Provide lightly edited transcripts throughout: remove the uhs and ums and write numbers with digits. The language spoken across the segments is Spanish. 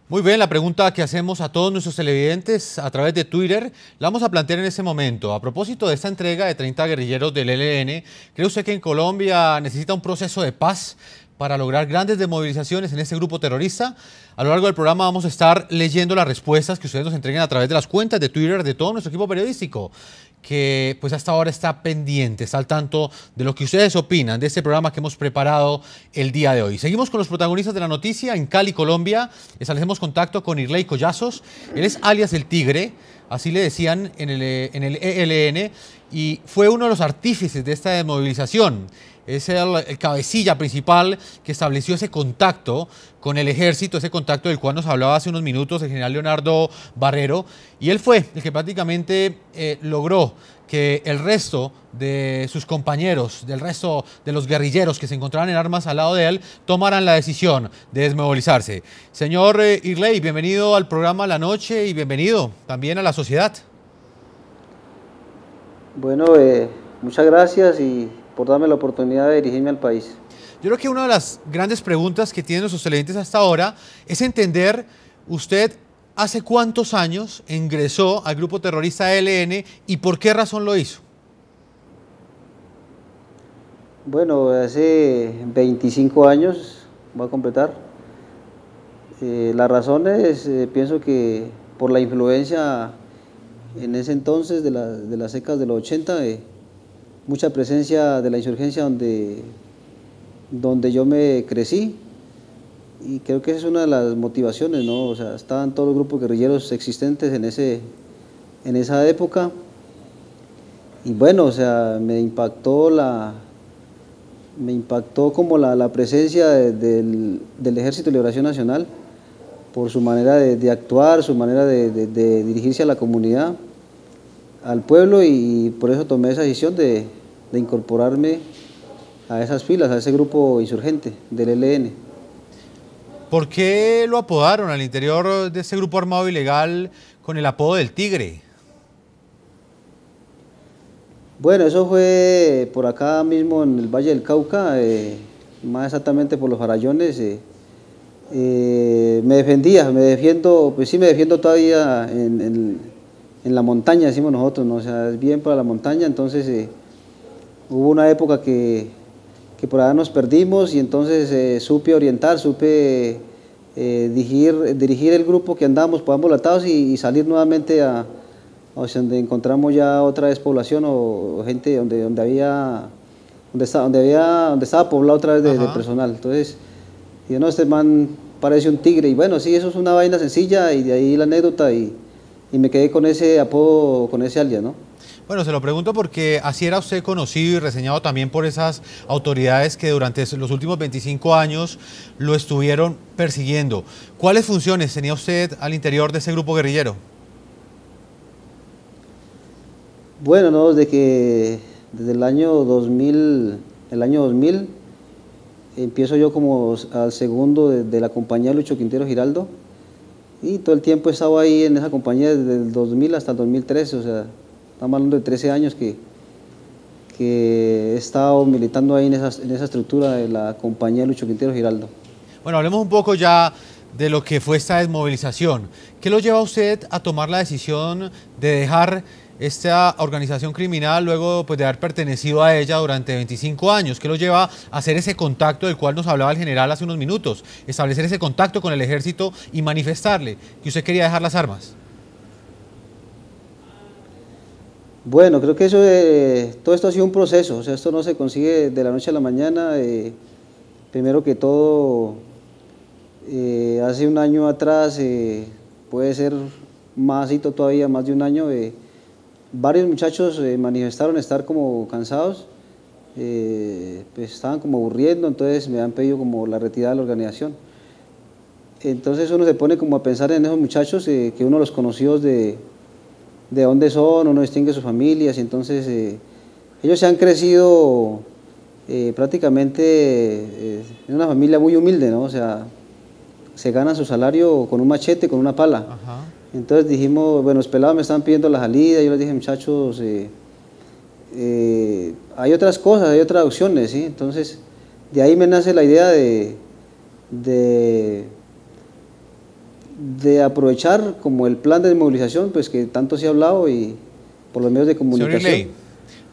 Muy bien, la pregunta que hacemos a todos nuestros televidentes a través de Twitter la vamos a plantear en este momento. A propósito de esta entrega de 30 guerrilleros del ELN, ¿cree usted que en Colombia necesita un proceso de paz para lograr grandes desmovilizaciones en este grupo terrorista? A lo largo del programa vamos a estar leyendo las respuestas que ustedes nos entreguen a través de las cuentas de Twitter de todo nuestro equipo periodístico, que pues hasta ahora está pendiente, está al tanto de lo que ustedes opinan de este programa que hemos preparado el día de hoy. Seguimos con los protagonistas de la noticia. En Cali, Colombia, establecemos contacto con Irley Collazos. Él es alias El Tigre, así le decían en el ELN, y fue uno de los artífices de esta desmovilización. Es el cabecilla principal que estableció ese contacto con el ejército, ese contacto del cual nos hablaba hace unos minutos el general Leonardo Barrero, y él fue el que prácticamente logró que el resto de sus compañeros, del resto de los guerrilleros que se encontraban en armas al lado de él, tomaran la decisión de desmovilizarse. Señor Irley, bienvenido al programa La Noche y bienvenido también a la sociedad. Bueno, muchas gracias y por darme la oportunidad de dirigirme al país. Yo creo que una de las grandes preguntas que tienen nuestros televidentes hasta ahora es entender, usted hace cuántos años ingresó al grupo terrorista ELN y por qué razón lo hizo. Bueno, hace 25 años voy a completar. Las razones, pienso que por la influencia en ese entonces de las décadas de los 80, mucha presencia de la insurgencia donde yo me crecí, y creo que esa es una de las motivaciones, ¿no? O sea, estaban todos los grupos guerrilleros existentes en esa época, y bueno, o sea, me impactó como la presencia del Ejército de Liberación Nacional, por su manera de actuar, su manera de dirigirse a la comunidad, al pueblo, y por eso tomé esa decisión de incorporarme a esas filas, a ese grupo insurgente del ELN. ¿Por qué lo apodaron al interior de ese grupo armado ilegal con el apodo del Tigre? Bueno, eso fue por acá mismo en el Valle del Cauca, más exactamente por los Farallones. Me defiendo, pues sí me defiendo todavía en la montaña, decimos nosotros, ¿no? O sea, es bien para la montaña. Entonces hubo una época que por allá nos perdimos, y entonces supe orientar, supe dirigir el grupo que andábamos por ambos lados y salir nuevamente a donde encontramos ya otra vez población o gente donde estaba poblado otra vez de personal. Entonces, y no, este man parece un tigre, y bueno, sí, eso es una vaina sencilla, y de ahí la anécdota, y me quedé con ese apodo, con ese alias, ¿no? Bueno, se lo pregunto porque así era usted conocido y reseñado también por esas autoridades que durante los últimos 25 años lo estuvieron persiguiendo. ¿Cuáles funciones tenía usted al interior de ese grupo guerrillero? Bueno, no, desde el año 2000, empiezo yo como al segundo de la compañía Lucho Quintero Giraldo, y todo el tiempo he estado ahí en esa compañía desde el 2000 hasta el 2013, o sea, estamos hablando de 13 años que he estado militando ahí en esa estructura de la compañía Lucho Quintero Giraldo. Bueno, hablemos un poco ya de lo que fue esta desmovilización. ¿Qué lo lleva a usted a tomar la decisión de dejar esta organización criminal luego pues, de haber pertenecido a ella durante 25 años? ¿Qué lo lleva a hacer ese contacto del cual nos hablaba el general hace unos minutos? Establecer ese contacto con el ejército y manifestarle que usted quería dejar las armas. Bueno, creo que todo esto ha sido un proceso, o sea, esto no se consigue de la noche a la mañana. Primero que todo, hace un año atrás, puede ser todavía más de un año, varios muchachos manifestaron estar como cansados, pues estaban como aburriendo, entonces me han pedido como la retirada de la organización. Entonces uno se pone como a pensar en esos muchachos, que uno los conoció de dónde son, uno distingue sus familias, y entonces ellos se han crecido prácticamente en una familia muy humilde, ¿no? O sea, se ganan su salario con un machete, con una pala. Ajá. Entonces dijimos, bueno, los pelados me estaban pidiendo la salida, y yo les dije, muchachos, hay otras cosas, hay otras opciones, ¿sí? Entonces, de ahí me nace la idea de de aprovechar como el plan de desmovilización, pues que tanto se ha hablado y por los medios de comunicación. Señor Irley,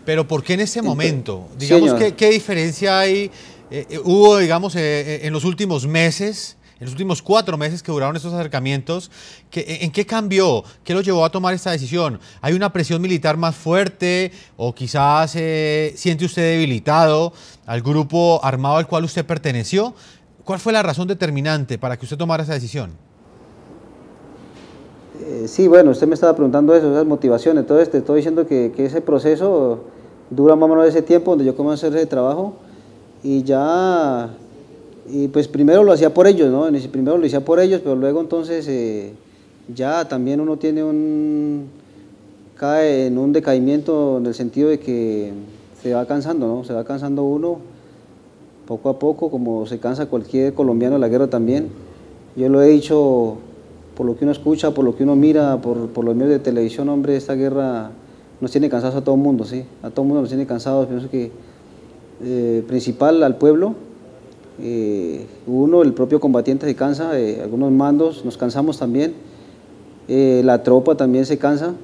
pero ¿por qué en este momento? Sí, Digamos, señor. ¿qué diferencia hay, hubo, digamos, en los últimos meses, en los últimos 4 meses que duraron estos acercamientos? ¿En qué cambió? ¿Qué lo llevó a tomar esta decisión? ¿Hay una presión militar más fuerte o quizás siente usted debilitado al grupo armado al cual usted perteneció? ¿Cuál fue la razón determinante para que usted tomara esa decisión? Sí, bueno, usted me estaba preguntando eso, esas motivaciones, entonces te estoy diciendo que ese proceso dura más o menos ese tiempo donde yo comencé a hacer ese trabajo y ya, y pues primero lo hacía por ellos, ¿no? Primero lo hacía por ellos, pero luego entonces ya también uno cae en un decaimiento en el sentido de que se va cansando, ¿no? Se va cansando uno poco a poco, como se cansa cualquier colombiano de la guerra también. Yo lo he dicho, por lo que uno escucha, por lo que uno mira, por los medios de televisión, hombre, esta guerra nos tiene cansados a todo el mundo, ¿sí? A todo el mundo nos tiene cansados. Pienso que principal al pueblo, uno, el propio combatiente se cansa, algunos mandos nos cansamos también, la tropa también se cansa,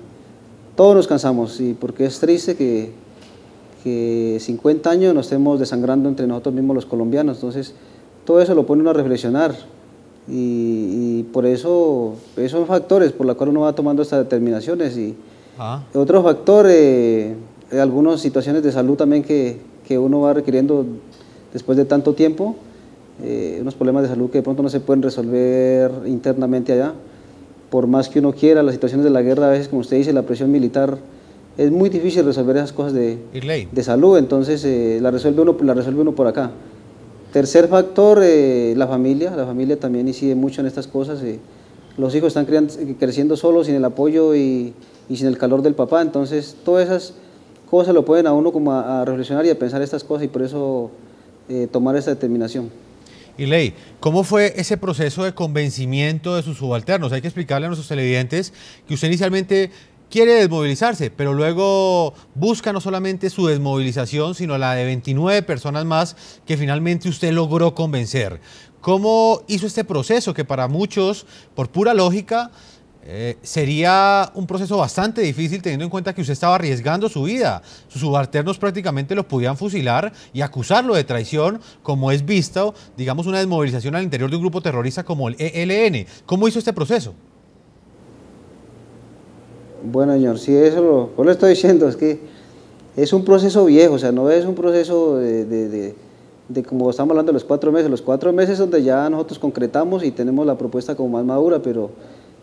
todos nos cansamos, y porque es triste que 50 años nos estemos desangrando entre nosotros mismos los colombianos. Entonces todo eso lo pone uno a reflexionar. Y por eso, esos son factores por los cuales uno va tomando estas determinaciones. Y otro factor, algunas situaciones de salud también que uno va requiriendo después de tanto tiempo, unos problemas de salud que de pronto no se pueden resolver internamente allá. Por más que uno quiera, las situaciones de la guerra, a veces, como usted dice, la presión militar, es muy difícil resolver esas cosas de salud, entonces la resuelve uno por acá. Tercer factor, la familia también incide mucho en estas cosas. Los hijos están creciendo solos, sin el apoyo y sin el calor del papá, entonces todas esas cosas lo pueden a uno como a reflexionar y a pensar estas cosas, y por eso tomar esta determinación. Irley, ¿cómo fue ese proceso de convencimiento de sus subalternos? Hay que explicarle a nuestros televidentes que usted inicialmente quiere desmovilizarse, pero luego busca no solamente su desmovilización, sino la de 29 personas más que finalmente usted logró convencer. ¿Cómo hizo este proceso que para muchos, por pura lógica, sería un proceso bastante difícil, teniendo en cuenta que usted estaba arriesgando su vida? Sus subalternos prácticamente lo podían fusilar y acusarlo de traición, como es visto, digamos, una desmovilización al interior de un grupo terrorista como el ELN. ¿Cómo hizo este proceso? Bueno, señor, sí, eso lo estoy diciendo, es que es un proceso viejo, o sea, no es un proceso de como estamos hablando de los 4 meses. Los 4 meses donde ya nosotros concretamos y tenemos la propuesta como más madura, pero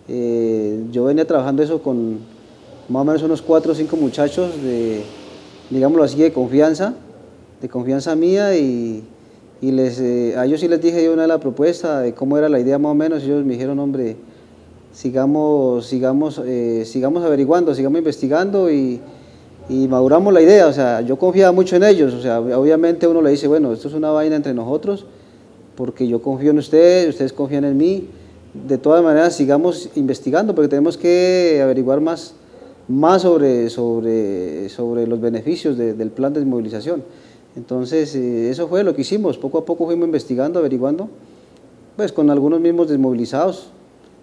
yo venía trabajando eso con más o menos unos 4 o 5 muchachos, digámoslo así, de confianza mía, y a ellos sí les dije yo una de la propuesta, de cómo era la idea más o menos, y ellos me dijeron, hombre, sigamos averiguando, sigamos investigando y maduramos la idea. O sea, yo confiaba mucho en ellos, o sea, obviamente uno le dice, bueno, esto es una vaina entre nosotros, porque yo confío en ustedes confían en mí. De todas maneras, sigamos investigando, porque tenemos que averiguar más sobre los beneficios del plan de desmovilización. Entonces, eso fue lo que hicimos. Poco a poco fuimos investigando, averiguando, pues con algunos mismos desmovilizados,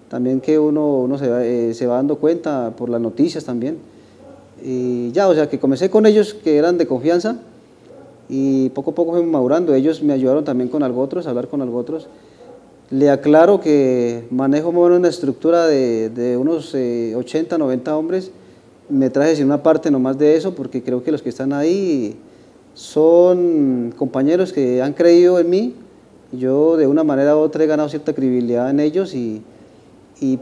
también que uno se va dando cuenta por las noticias también. Y ya, o sea, que comencé con ellos que eran de confianza, y poco a poco fuimos madurando. Ellos me ayudaron también con algo otros, a hablar con algo otros. Le aclaro que manejo más o menos una estructura de unos 80, 90 hombres. Me traje sin una parte nomás de eso, porque creo que los que están ahí son compañeros que han creído en mí. Yo de una manera u otra he ganado cierta credibilidad en ellos, y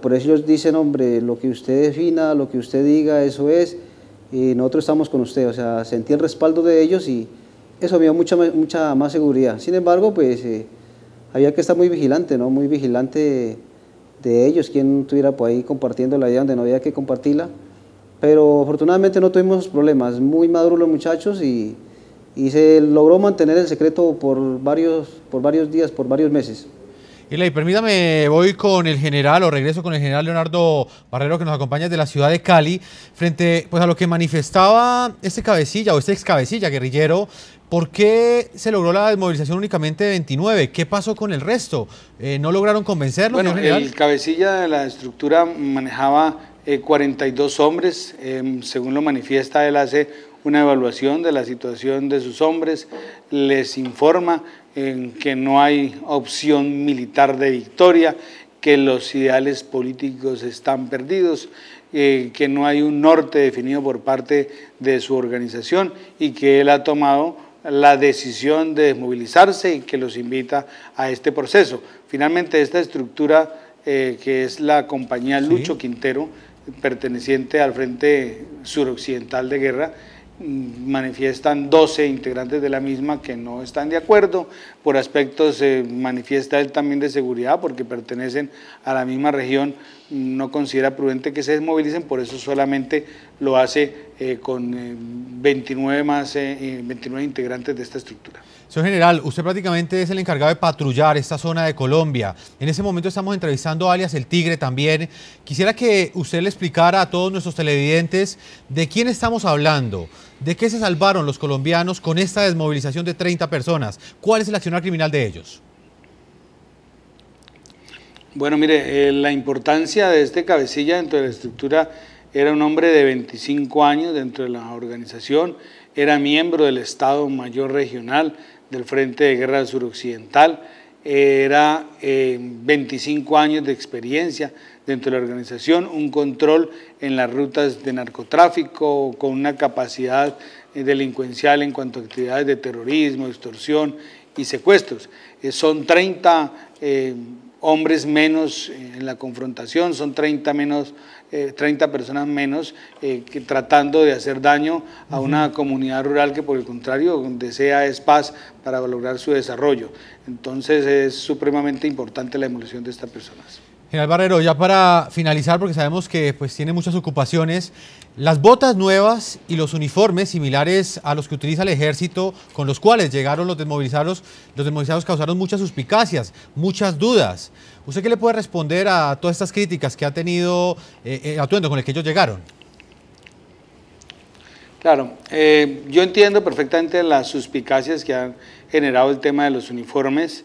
por eso ellos dicen, hombre, lo que usted defina, lo que usted diga, eso es, y nosotros estamos con usted. O sea, sentí el respaldo de ellos y eso me dio mucha más seguridad. Sin embargo, pues había que estar muy vigilante, ¿no? Muy vigilante de ellos, quien estuviera por ahí compartiendo la idea donde no había que compartirla. Pero afortunadamente no tuvimos problemas, muy maduros los muchachos, y se logró mantener el secreto por varios días, por varios meses. Y permítame, voy con el general, o regreso con el general Leonardo Barrero, que nos acompaña desde la ciudad de Cali, frente pues, a lo que manifestaba este cabecilla o este ex cabecilla guerrillero. ¿Por qué se logró la desmovilización únicamente de 29? ¿Qué pasó con el resto? ¿No lograron convencerlos, bueno, señor general? El cabecilla de la estructura manejaba 42 hombres. Según lo manifiesta, él hace una evaluación de la situación de sus hombres, les informa que no hay opción militar de victoria, que los ideales políticos están perdidos, que no hay un norte definido por parte de su organización y que él ha tomado la decisión de desmovilizarse y que los invita a este proceso. Finalmente, esta estructura que es la compañía Lucho Quintero, perteneciente al Frente Suroccidental de Guerra, manifiestan 12 integrantes de la misma que no están de acuerdo. Por aspectos se manifiesta él también de seguridad, porque pertenecen a la misma región, no considera prudente que se desmovilicen, por eso solamente lo hace con 29 integrantes de esta estructura. Señor general, usted prácticamente es el encargado de patrullar esta zona de Colombia. En ese momento estamos entrevistando a alias El Tigre también. Quisiera que usted le explicara a todos nuestros televidentes de quién estamos hablando, de qué se salvaron los colombianos con esta desmovilización de 30 personas, cuál es el accionar criminal de ellos. Bueno, mire, la importancia de este cabecilla dentro de la estructura: era un hombre de 25 años dentro de la organización, era miembro del Estado Mayor Regional del Frente de Guerra Suroccidental, era 25 años de experiencia dentro de la organización, un control en las rutas de narcotráfico, con una capacidad delincuencial en cuanto a actividades de terrorismo, extorsión y secuestros. Son 30 hombres menos en la confrontación, son 30 personas menos tratando de hacer daño a una comunidad rural que, por el contrario, desea es paz para lograr su desarrollo. Entonces es supremamente importante la demolición de estas personas. General Barrero, ya para finalizar, porque sabemos que pues, tiene muchas ocupaciones, las botas nuevas y los uniformes similares a los que utiliza el ejército, con los cuales llegaron los desmovilizados causaron muchas suspicacias, muchas dudas. ¿Usted qué le puede responder a todas estas críticas que ha tenido el atuendo con el que ellos llegaron? Claro, yo entiendo perfectamente las suspicacias que han generado el tema de los uniformes.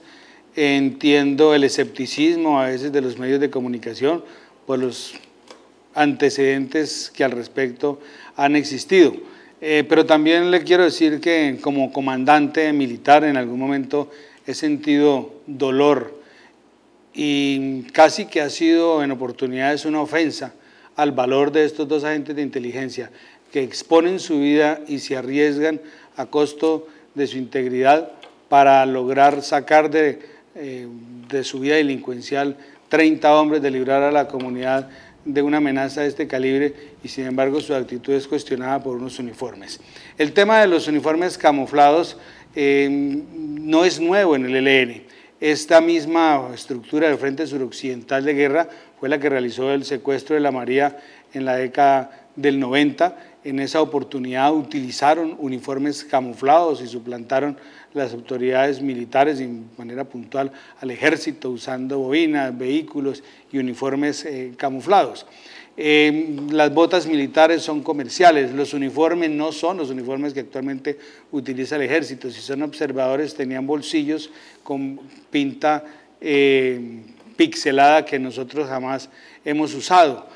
Entiendo el escepticismo a veces de los medios de comunicación por los antecedentes que al respecto han existido. Pero también le quiero decir que como comandante militar en algún momento he sentido dolor y casi que ha sido en oportunidades una ofensa al valor de estos dos agentes de inteligencia que exponen su vida y se arriesgan a costo de su integridad para lograr sacar de su vida delincuencial 30 hombres, de librar a la comunidad de una amenaza de este calibre, y sin embargo su actitud es cuestionada por unos uniformes. El tema de los uniformes camuflados no es nuevo en el ELN. Esta misma estructura del Frente Suroccidental de Guerra fue la que realizó el secuestro de la María en la década del 90. En esa oportunidad utilizaron uniformes camuflados y suplantaron las autoridades militares de manera puntual al ejército, usando bobinas, vehículos y uniformes camuflados. Las botas militares son comerciales, los uniformes no son los uniformes que actualmente utiliza el ejército. Si son observadores, tenían bolsillos con pinta pixelada que nosotros jamás hemos usado.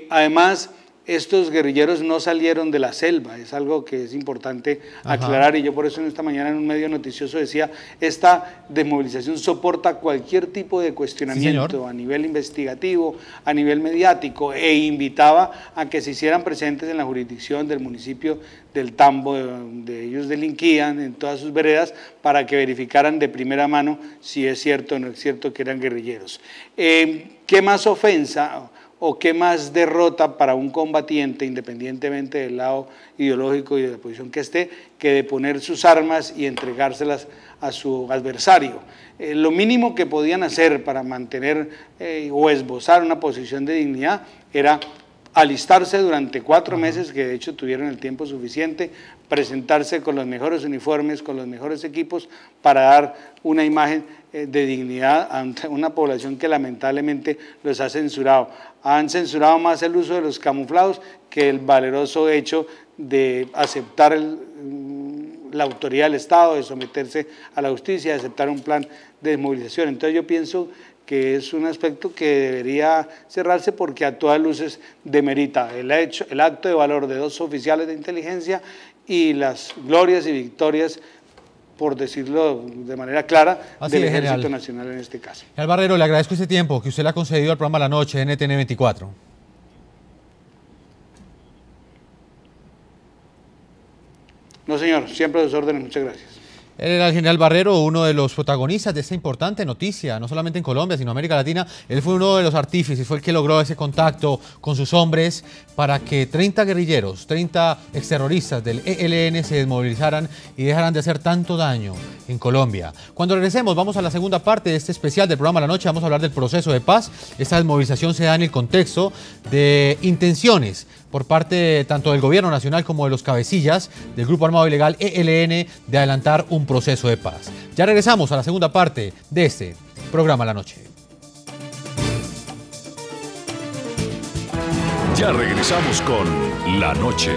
Además, estos guerrilleros no salieron de la selva, es algo que es importante aclarar, y yo por eso esta mañana en un medio noticioso decía: esta desmovilización soporta cualquier tipo de cuestionamiento a nivel investigativo, a nivel mediático, e invitaba a que se hicieran presentes en la jurisdicción del municipio del Tambo, donde ellos delinquían, en todas sus veredas, para que verificaran de primera mano si es cierto o no es cierto que eran guerrilleros. ¿Qué más ofensa o qué más derrota para un combatiente, independientemente del lado ideológico y de la posición que esté, que de poner sus armas y entregárselas a su adversario? Lo mínimo que podían hacer para mantener o esbozar una posición de dignidad era alistarse durante 4 meses, que de hecho tuvieron el tiempo suficiente, presentarse con los mejores uniformes, con los mejores equipos, para dar una imagen de dignidad a una población que lamentablemente los ha censurado. Han censurado más el uso de los camuflados que el valeroso hecho de aceptar la autoridad del Estado, de someterse a la justicia, de aceptar un plan de desmovilización. Entonces yo pienso que es un aspecto que debería cerrarse porque a todas luces demerita el acto de valor de 2 oficiales de inteligencia y las glorias y victorias, por decirlo de manera clara, del Ejército Nacional en este caso. General Barrero, le agradezco este tiempo que usted le ha concedido al programa La Noche, NTN 24. No, señor, siempre a sus órdenes, muchas gracias. Él era el general Barrero, uno de los protagonistas de esta importante noticia, no solamente en Colombia, sino en América Latina. Él fue uno de los artífices, fue el que logró ese contacto con sus hombres para que 30 guerrilleros, 30 exterroristas del ELN se desmovilizaran y dejaran de hacer tanto daño en Colombia. Cuando regresemos, vamos a la segunda parte de este especial del programa La Noche. Vamos a hablar del proceso de paz. Esta desmovilización se da en el contexto de intenciones por parte tanto del gobierno nacional como de los cabecillas del grupo armado ilegal ELN de adelantar un proceso de paz. Ya regresamos a la segunda parte de este programa La Noche. Ya regresamos con La Noche.